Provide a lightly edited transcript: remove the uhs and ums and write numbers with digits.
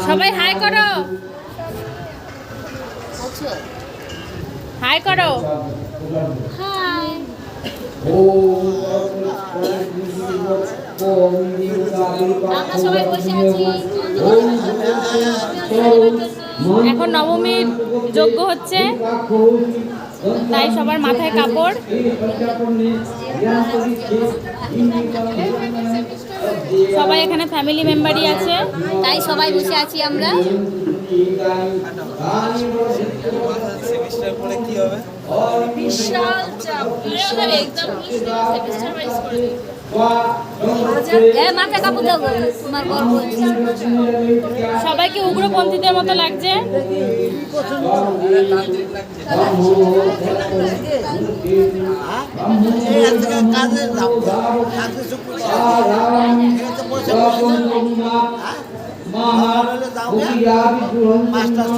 সবাই হাই করো, হাই করো। হাই। আমরা সবাই বসে আছি। এখন নবমীর যজ্ঞ হচ্ছে, তাই সবার মাথায় কাপড়। সবাই এখানে ফ্যামিলি মেম্বারই আছে, তাই সবাই বসে আছি আমরা। সেমিস্টার পরে কি হবে? বিশাল চাপ, এক্সাম সেমিস্টার ওয়াইজ করে দিই। মাথা কাপড় দেবো, তোমার গল্প। সবাইকে উগ্রপন্থীদের মতো লাগছে। মাস্টার